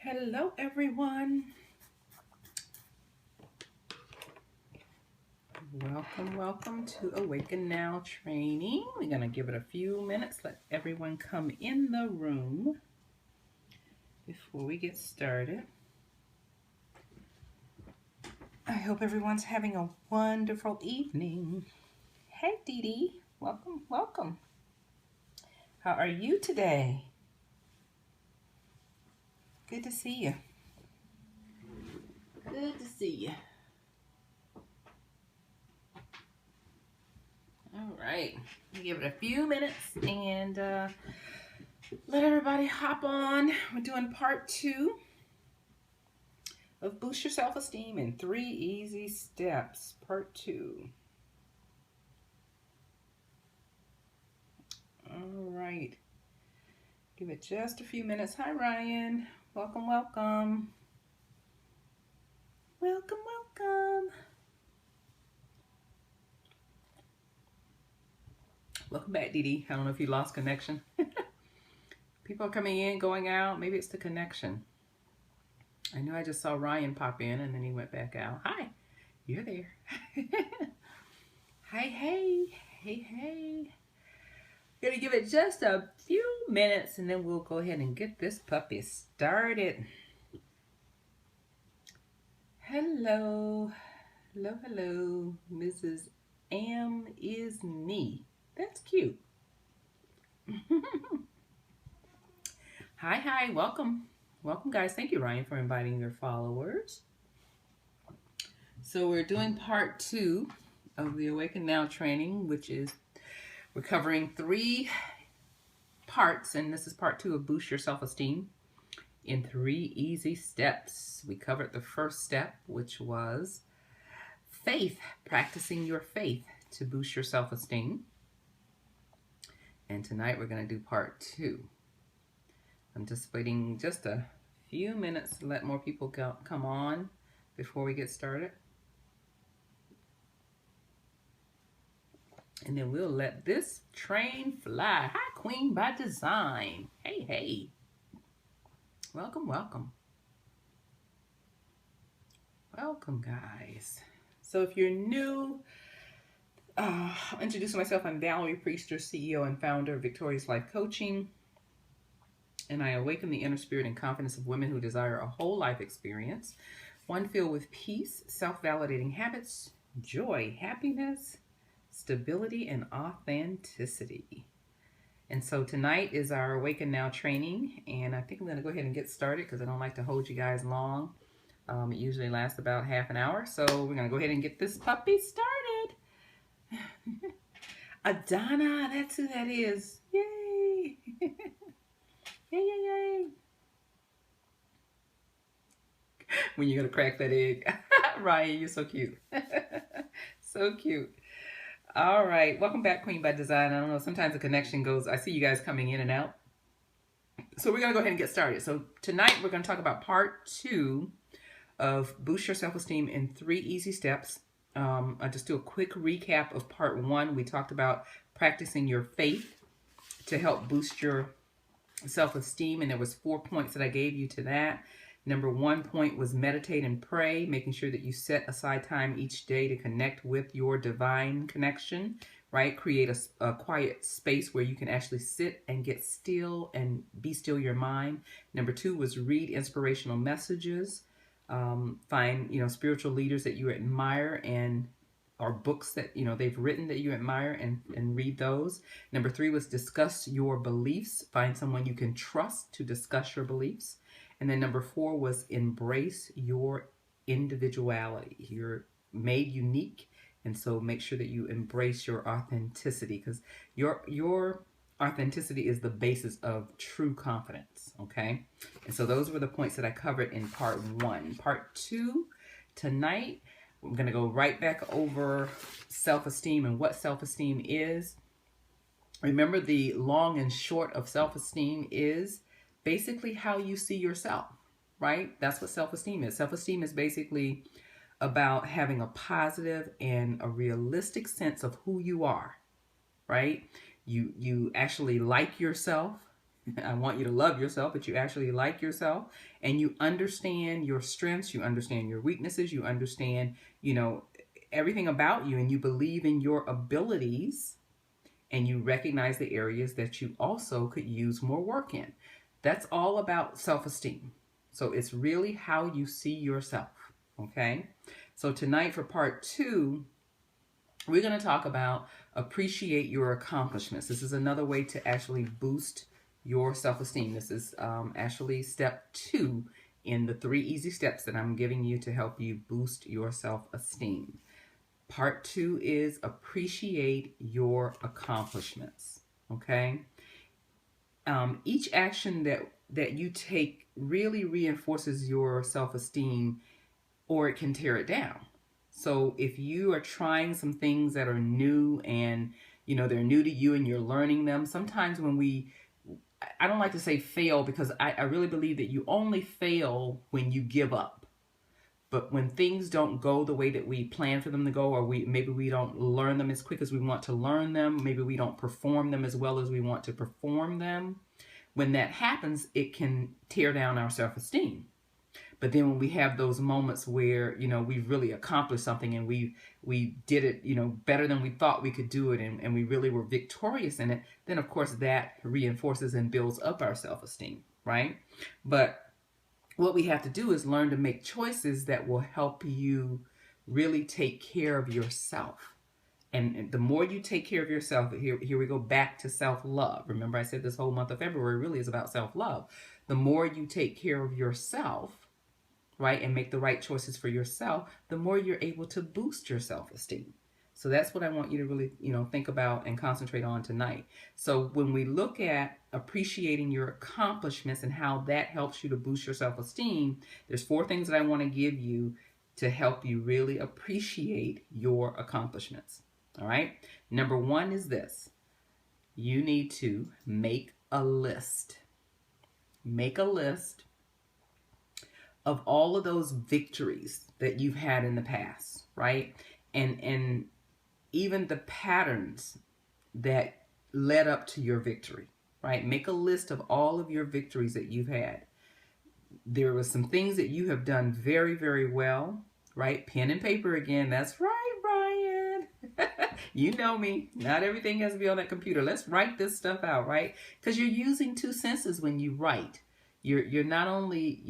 Hello, everyone. Welcome to Awaken Now training. We're going to give it a few minutes, let everyone come in the room before we get started. I hope everyone's having a wonderful evening. Hey, Dee Dee. Welcome. How are you today? Good to see you. Good to see you. All right, give it a few minutes and let everybody hop on. We're doing part 2 of Boost Your Self-Esteem in 3 Easy Steps, part 2. All right, give it just a few minutes. Hi, Ryan. Welcome. Welcome back, Dee Dee. I don't know if you lost connection. People are coming in, going out. Maybe it's the connection. I know I just saw Ryan pop in and then he went back out. Hi, you're there. Hey. Gonna give it just a few minutes and then we'll go ahead and get this puppy started. Hello. Mrs. Am is me. That's cute. Hi, welcome guys. Thank you, Ryan, for inviting your followers. So we're doing part 2 of the Awaken Now training, which is we're covering 3 parts, and this is part 2 of Boost Your Self-Esteem in 3 easy steps. We covered the first step, which was faith, practicing your faith to boost your self-esteem. And tonight we're going to do part 2. I'm just waiting just a few minutes to let more people come on before we get started. And then we'll let this train fly. Hi, Queen by Design. Hey. Welcome. Welcome, guys. So if you're new, I'll introduce myself. I'm Valerie Priester, CEO and founder of Victorious Life Coaching. And I awaken the inner spirit and confidence of women who desire a whole life experience, one filled with peace, self-validating habits, joy, happiness, stability, and authenticity. And so tonight is our Awaken Now training, and I think I'm going to go ahead and get started because I don't like to hold you guys long. It usually lasts about half an hour, so we're going to go ahead and get this puppy started. Adana, that's who that is. Yay! Yay. When you're going to crack that egg. Ryan, you're so cute. So cute. All right. Welcome back, Queen by Design. I don't know. Sometimes the connection goes. I see you guys coming in and out. So we're going to go ahead and get started. So tonight we're going to talk about part 2 of Boost Your Self-Esteem in 3 Easy Steps. I'll just do a quick recap of part 1. We talked about practicing your faith to help boost your self-esteem, and there was 4 points that I gave you to that. Number 1 point was meditate and pray, making sure that you set aside time each day to connect with your divine connection, right? Create a quiet space where you can actually sit and get still and be still your mind. Number 2 was read inspirational messages. Find, spiritual leaders that you admire or books that, they've written that you admire and read those. Number 3 was discuss your beliefs. Find someone you can trust to discuss your beliefs. And then number 4 was embrace your individuality. You're made unique. And so make sure that you embrace your authenticity, because your authenticity is the basis of true confidence. Okay. And so those were the points that I covered in part 1. Part 2, tonight, I'm going to go right back over self-esteem and what self-esteem is. Remember, the long and short of self-esteem is basically how you see yourself, right? That's what self-esteem is. Self-esteem is basically about having a positive and a realistic sense of who you are, right? You actually like yourself. I want you to love yourself, but you actually like yourself, and you understand your strengths, you understand your weaknesses, you understand, everything about you, and you believe in your abilities, and you recognize the areas that you also could use more work in. That's all about self-esteem. So it's really how you see yourself, okay? So tonight for part 2, we're going to talk about appreciate your accomplishments. This is another way to actually boost your self-esteem. This is actually step 2 in the 3 easy steps that I'm giving you to help you boost your self-esteem. Part 2 is appreciate your accomplishments. Okay. Each action that you take really reinforces your self-esteem, or it can tear it down. So if you are trying some things that are new, and they're new to you and you're learning them, sometimes when I don't like to say fail, because I really believe that you only fail when you give up. But when things don't go the way that we plan for them to go, or maybe we don't learn them as quick as we want to learn them, maybe we don't perform them as well as we want to perform them, when that happens, it can tear down our self-esteem. But then when we have those moments where, we've really accomplished something, and we did it, better than we thought we could do it, and we really were victorious in it, then of course that reinforces and builds up our self-esteem, right? But what we have to do is learn to make choices that will help you really take care of yourself. And the more you take care of yourself, here we go back to self-love. Remember, I said this whole month of February really is about self-love. The more you take care of yourself, right, and make the right choices for yourself, the more you're able to boost your self-esteem. So that's what I want you to really, think about and concentrate on tonight. So when we look at appreciating your accomplishments and how that helps you to boost your self-esteem, there's 4 things that I want to give you to help you really appreciate your accomplishments. All right. Number 1 is this. You need to make a list. Make a list of all of those victories that you've had in the past, right? And even the patterns that led up to your victory, right? Make a list of all of your victories that you've had. There were some things that you have done very, very well, right? Pen and paper again. That's right, Brian. You know me. Not everything has to be on that computer. Let's write this stuff out, right? Because you're using 2 senses when you write. You're not only,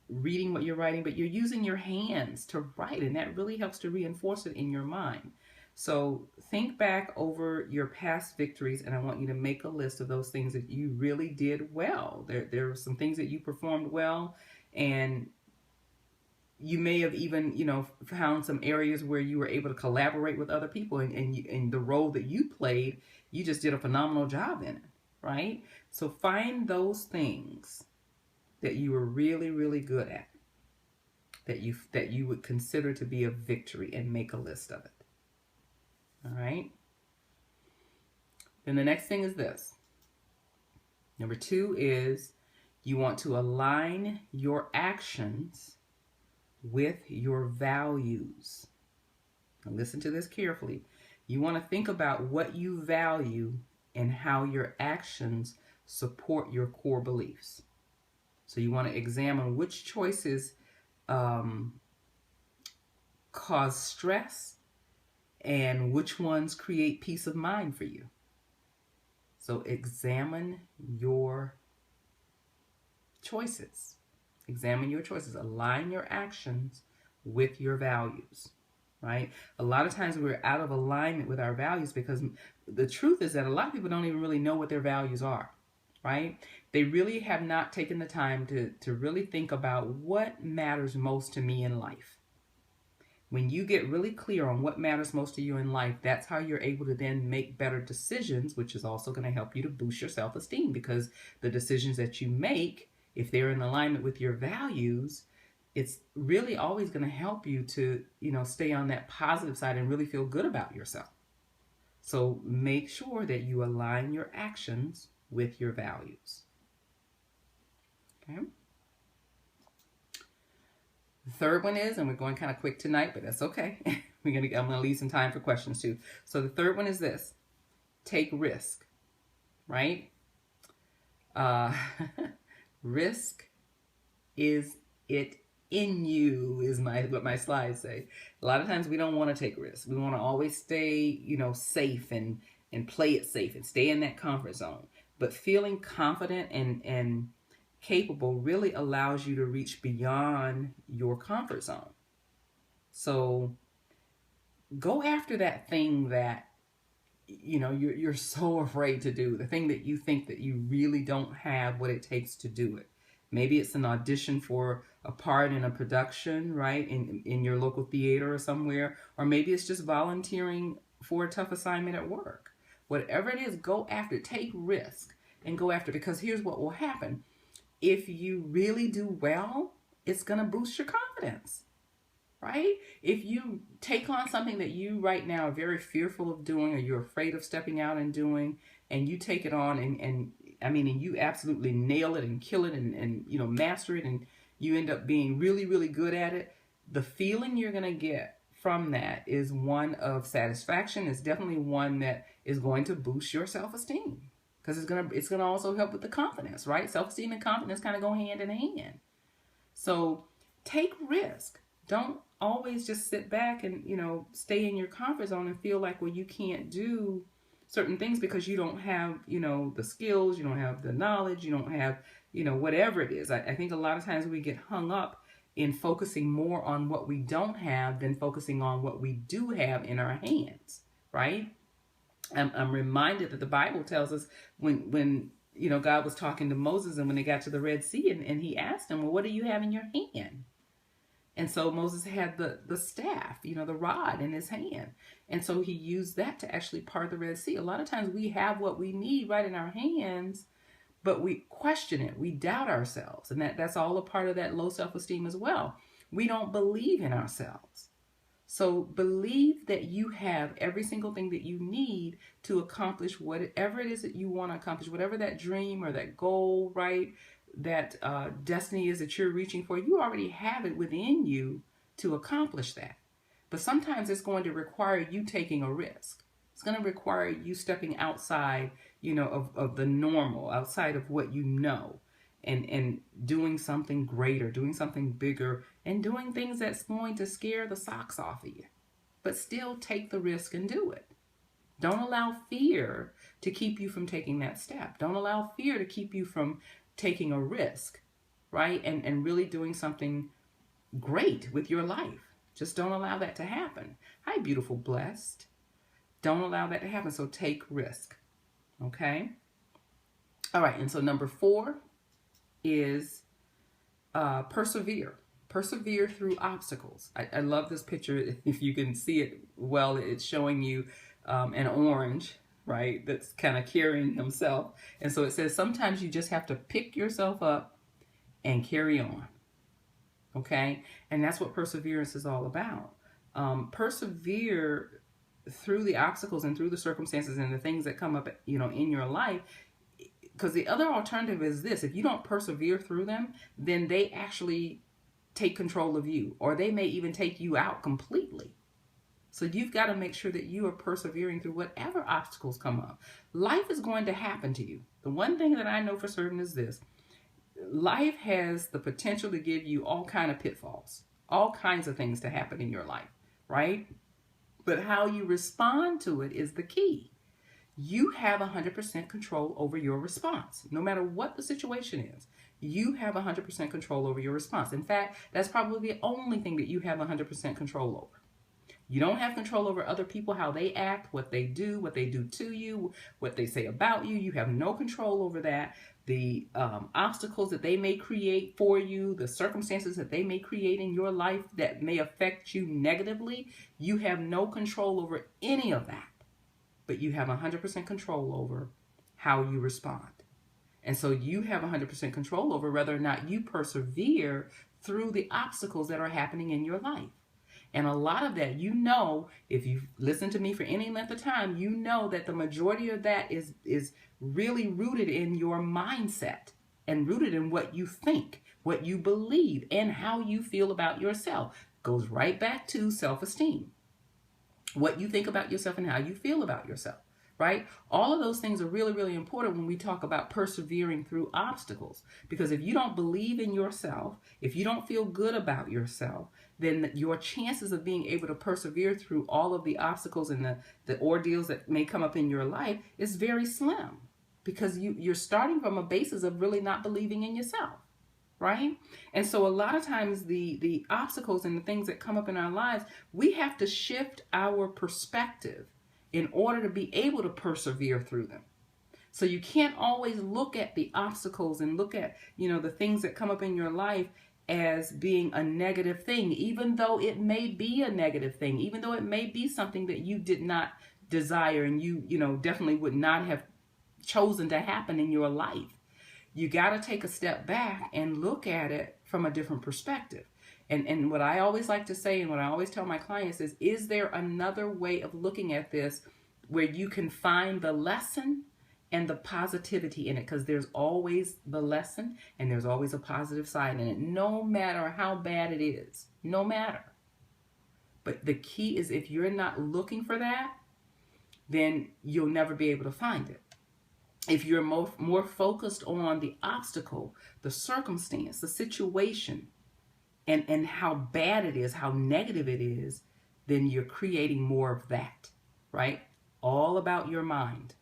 reading what you're writing, but you're using your hands to write, and that really helps to reinforce it in your mind. So think back over your past victories, and I want you to make a list of those things that you really did well. There were some things that you performed well, and you may have even, found some areas where you were able to collaborate with other people, and the role that you played, you just did a phenomenal job in it, right? So find those things that you were really, really good at, that you would consider to be a victory, and make a list of it. All right. Then the next thing is this. Number 2 is you want to align your actions with your values. Now listen to this carefully. You want to think about what you value and how your actions support your core beliefs. So you want to examine which choices cause stress and which ones create peace of mind for you. So examine your choices. Examine your choices. Align your actions with your values, right? A lot of times we're out of alignment with our values because the truth is that a lot of people don't even really know what their values are, right? They really have not taken the time to really think about what matters most to me in life. When you get really clear on what matters most to you in life, that's how you're able to then make better decisions, which is also going to help you to boost your self-esteem, because the decisions that you make, if they're in alignment with your values, it's really always going to help you to, stay on that positive side and really feel good about yourself. So make sure that you align your actions with your values. Okay. The third one is, and we're going kind of quick tonight, but that's okay. I'm going to leave some time for questions too. So the third one is this: take risk, right? Uh, risk is it in you is what my slides say. A lot of times we don't want to take risks. We want to always stay, safe and play it safe and stay in that comfort zone. But feeling confident and capable really allows you to reach beyond your comfort zone. So go after that thing that you're so afraid to do, the thing that you think that you really don't have what it takes to do it. Maybe it's an audition for a part in a production, right, in your local theater or somewhere, or maybe it's just volunteering for a tough assignment at work. Whatever it is, go after it. Take risk and go after it, because here's what will happen. If you really do well, it's going to boost your confidence. Right? If you take on something that you right now are very fearful of doing, or you're afraid of stepping out and doing, and you take it on and you absolutely nail it and kill it and master it, and you end up being really, really good at it, the feeling you're going to get from that is one of satisfaction. It's definitely one that is going to boost your self-esteem, because it's gonna also help with the confidence, right? Self-esteem and confidence kind of go hand in hand. So take risk. Don't always just sit back and, stay in your comfort zone and feel like, well, you can't do certain things because you don't have, the skills, you don't have the knowledge, you don't have, whatever it is. I think a lot of times we get hung up in focusing more on what we don't have than focusing on what we do have in our hands, right? I'm reminded that the Bible tells us when God was talking to Moses, and when they got to the Red Sea, and he asked him, well, what do you have in your hand? And so Moses had the staff, the rod in his hand. And so he used that to actually part the Red Sea. A lot of times we have what we need right in our hands, but we question it. We doubt ourselves. And that's all a part of that low self-esteem as well. We don't believe in ourselves. So believe that you have every single thing that you need to accomplish whatever it is that you want to accomplish, whatever that dream or that goal, right? That destiny is that you're reaching for. You already have it within you to accomplish that. But sometimes it's going to require you taking a risk. It's going to require you stepping outside, of the normal, outside of what you know, and doing something greater, doing something bigger, and doing things that's going to scare the socks off of you. But still take the risk and do it. Don't allow fear to keep you from taking that step. Don't allow fear to keep you from taking a risk, right? And really doing something great with your life. Just don't allow that to happen. Hi, beautiful, blessed. Don't allow that to happen. So take risk. Okay? All right. And so number 4 is persevere. Persevere through obstacles. I love this picture. If you can see it well, it's showing you an orange, right, that's kind of carrying himself. And so it says sometimes you just have to pick yourself up and carry on. Okay? And that's what perseverance is all about. Persevere through the obstacles and through the circumstances and the things that come up, in your life. Because the other alternative is this: if you don't persevere through them, then they actually take control of you, or they may even take you out completely. So you've got to make sure that you are persevering through whatever obstacles come up. Life is going to happen to you. The one thing that I know for certain is this: life has the potential to give you all kinds of pitfalls, all kinds of things to happen in your life, right? But how you respond to it is the key. You have 100% control over your response. No matter what the situation is, you have 100% control over your response. In fact, that's probably the only thing that you have 100% control over. You don't have control over other people, how they act, what they do to you, what they say about you. You have no control over that. The obstacles that they may create for you, the circumstances that they may create in your life that may affect you negatively, you have no control over any of that. But you have 100% control over how you respond. And so you have 100% control over whether or not you persevere through the obstacles that are happening in your life. And a lot of that, if you've listened to me for any length of time, you know that the majority of that is really rooted in your mindset and rooted in what you think, what you believe, and how you feel about yourself. Goes right back to self-esteem. What you think about yourself and how you feel about yourself, right? All of those things are really, really important when we talk about persevering through obstacles. Because if you don't believe in yourself, if you don't feel good about yourself, then your chances of being able to persevere through all of the obstacles and the ordeals that may come up in your life is very slim. Because you're starting from a basis of really not believing in yourself, right? And so a lot of times the obstacles and the things that come up in our lives, we have to shift our perspective in order to be able to persevere through them. So you can't always look at the obstacles and look at, the things that come up in your life as being a negative thing, even though it may be a negative thing, even though it may be something that you did not desire and you definitely would not have chosen to happen in your life. You got to take a step back and look at it from a different perspective. And what I always like to say and what I always tell my clients is there another way of looking at this where you can find the lesson and the positivity in it? Because there's always the lesson and there's always a positive side in it, no matter how bad it is, no matter. But the key is if you're not looking for that, then you'll never be able to find it. If you're more focused on the obstacle, the circumstance, the situation, and how bad it is, how negative it is, then you're creating more of that, right? All about your mind.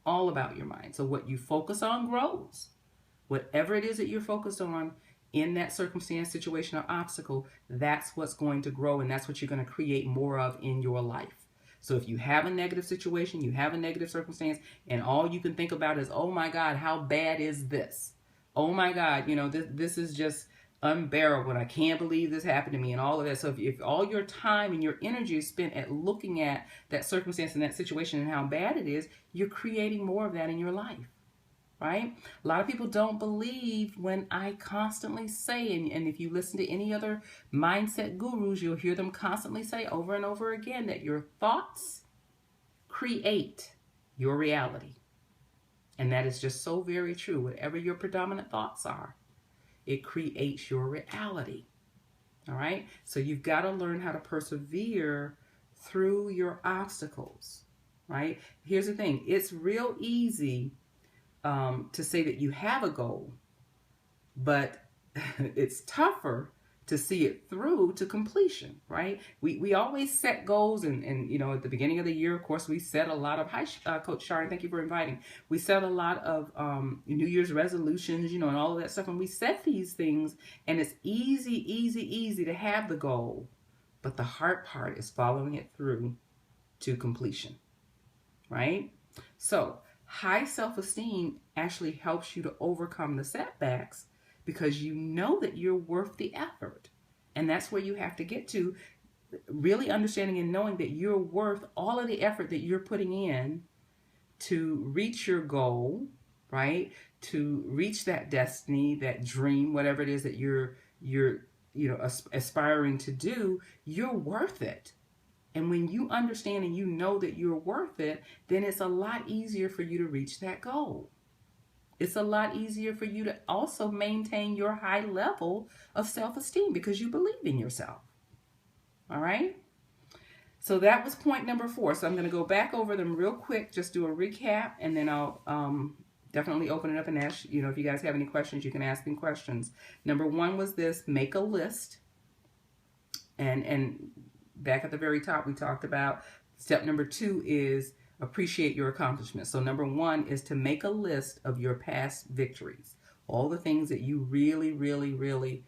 All about your mind. So what you focus on grows. Whatever it is that you're focused on in that circumstance, situation, or obstacle, that's what's going to grow, and that's what you're going to create more of in your life. So if you have a negative situation, you have a negative circumstance, and all you can think about is, oh my God, how bad is this? Oh my God, this is just unbearable. I can't believe this happened to me and all of that. So if all your time and your energy is spent at looking at that circumstance and that situation and how bad it is, you're creating more of that in your life, right? A lot of people don't believe when I constantly say, and if you listen to any other mindset gurus, you'll hear them constantly say over and over again that your thoughts create your reality. And that is just so very true. Whatever your predominant thoughts are, it creates your reality. All right? So you've got to learn how to persevere through your obstacles, right? Here's the thing. It's real easy to say that you have a goal, but it's tougher to see it through to completion, right? We always set goals and at the beginning of the year, of course, we set a lot of, hi, Coach Sharon, thank you for inviting. We set a lot of New Year's resolutions, and all of that stuff. And we set these things and it's easy to have the goal. But the hard part is following it through to completion, right? So high self-esteem actually helps you to overcome the setbacks because you know that you're worth the effort. And that's where you have to get to, really understanding and knowing that you're worth all of the effort that you're putting in to reach your goal, right? To reach that destiny, that dream, whatever it is that you're aspiring to do, you're worth it. And when you understand and you know that you're worth it, then it's a lot easier for you to reach that goal. It's a lot easier for you to also maintain your high level of self-esteem because you believe in yourself. All right? So that was point number 4. So I'm going to go back over them real quick, just do a recap, and then I'll definitely open it up and ask, if you guys have any questions, you can ask me questions. Number 1 was this: make a list. And back at the very top, we talked about step number 2 is appreciate your accomplishments. So number 1 is to make a list of your past victories. All the things that you really,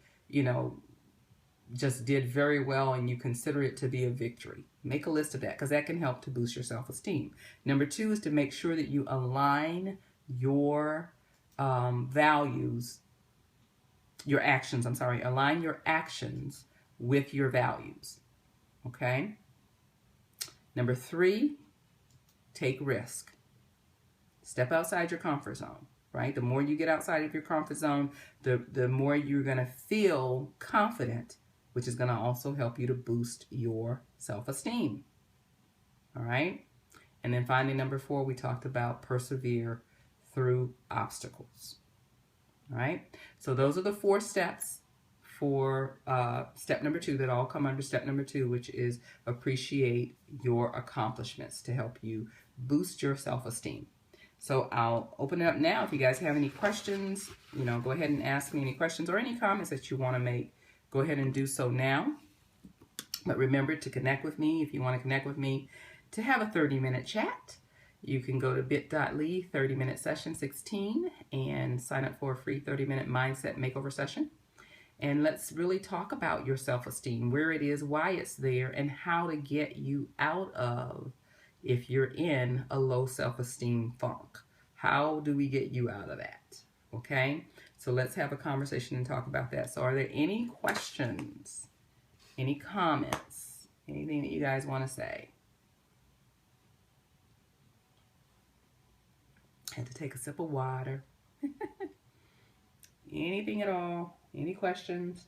just did very well and you consider it to be a victory. Make a list of that because that can help to boost your self-esteem. Number 2 is to make sure that you align your values, your actions, align your actions with your values. Okay? Number 3, take risk. Step outside your comfort zone, right? The more you get outside of your comfort zone, the more you're going to feel confident, which is going to also help you to boost your self-esteem. All right? And then finally, number 4, we talked about persevere through obstacles. All right? So those are the 4 steps for step number 2 that all come under step number 2, which is appreciate your accomplishments to help you boost your self-esteem. So I'll open it up now. If you guys have any questions, go ahead and ask me any questions or any comments that you want to make. Go ahead and do so now. But remember to connect with me. If you want to connect with me to have a 30-minute chat, you can go to bit.ly 30-minute session 16 and sign up for a free 30-minute mindset makeover session. And let's really talk about your self-esteem, where it is, why it's there, and how to get you out of, if you're in a low self-esteem funk. How do we get you out of that? Okay? So let's have a conversation and talk about that. So are there any questions, any comments, anything that you guys want to say? Had to take a sip of water. Anything at all? Any questions?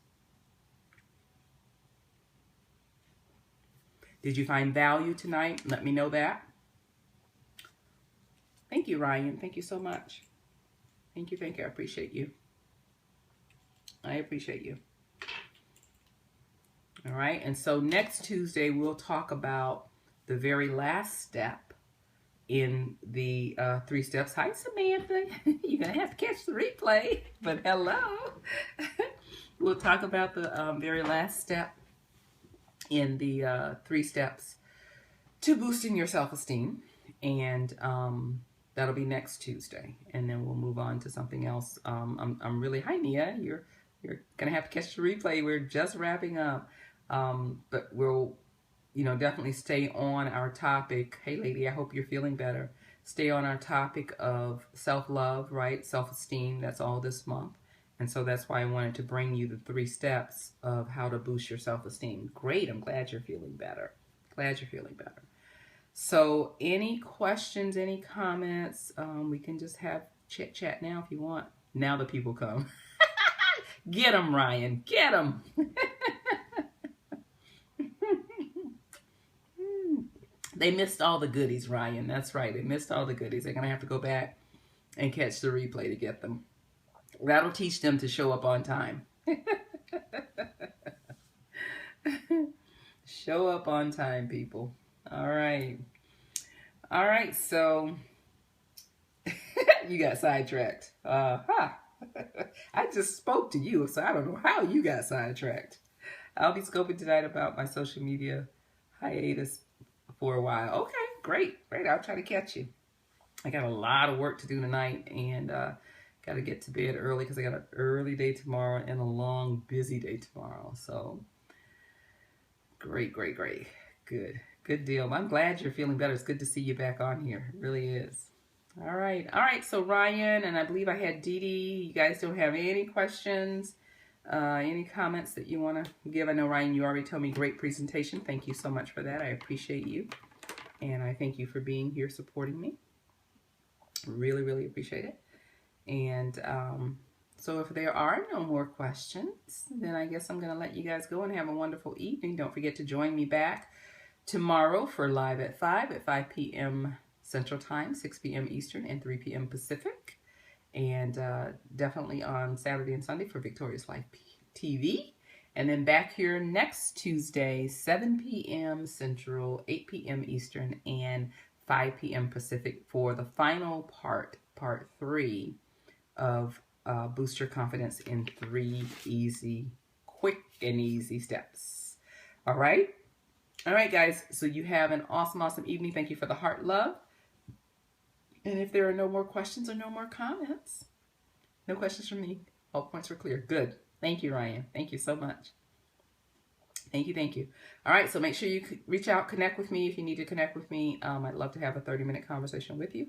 Did you find value tonight? Let me know that. Thank you, Ryan. Thank you so much. Thank you. I appreciate you. I appreciate you. All right. And so next Tuesday, we'll talk about the very last step in the 3 steps. Hi, Samantha. You're going to have to catch the replay, but hello. We'll talk about the very last step in the 3 steps to boosting your self-esteem. And that'll be next Tuesday. And then we'll move on to something else. I'm really, hi, Nia. You're going to have to catch the replay. We're just wrapping up. But we'll definitely stay on our topic. Hey, lady, I hope you're feeling better. Stay on our topic of self-love, right? Self-esteem. That's all this month. And so that's why I wanted to bring you the 3 steps of how to boost your self-esteem. Great. I'm glad you're feeling better. Glad you're feeling better. So any questions, any comments, we can just have chit-chat now if you want. Now the people come. Get them, Ryan. Get them. They missed all the goodies, Ryan. That's right. They missed all the goodies. They're going to have to go back and catch the replay to get them. That'll teach them to show up on time. Show up on time, people. All right. All right, so you got sidetracked. I just spoke to you, so I don't know how you got sidetracked. I'll be scoping tonight about my social media hiatus for a while. Okay, great. I'll try to catch you. I got a lot of work to do tonight, and got to get to bed early because I got an early day tomorrow and a long, busy day tomorrow. So great. Good deal. I'm glad you're feeling better. It's good to see you back on here. It really is. All right. So Ryan, and I believe I had Dee Dee. You guys don't have any questions, any comments that you want to give? I know, Ryan, you already told me great presentation. Thank you so much for that. I appreciate you. And I thank you for being here supporting me. Really appreciate it. And so if there are no more questions, then I guess I'm going to let you guys go and have a wonderful evening. Don't forget to join me back tomorrow for Live at 5 p.m. Central Time, 6 p.m. Eastern, and 3 p.m. Pacific. And definitely on Saturday and Sunday for Victorious Life TV. And then back here next Tuesday, 7 p.m. Central, 8 p.m. Eastern, and 5 p.m. Pacific for the final part 3 of Boost Your Confidence in 3 quick and easy steps. All right, guys. So you have an awesome evening. Thank you for the heart love. And if there are no more questions or no more comments, no questions from me. All points were clear. Good. Thank you, Ryan. Thank you so much. Thank you. All right, so make sure you reach out, connect with me if you need to connect with me. I'd love to have a 30-minute conversation with you.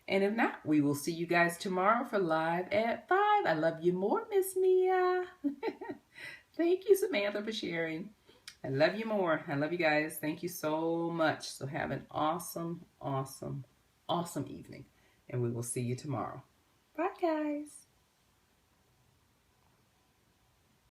And if not, we will see you guys tomorrow for Live at 5. I love you more, Miss Mia. Thank you, Samantha, for sharing. I love you more. I love you guys. Thank you so much. So have an awesome evening. And we will see you tomorrow. Bye, guys.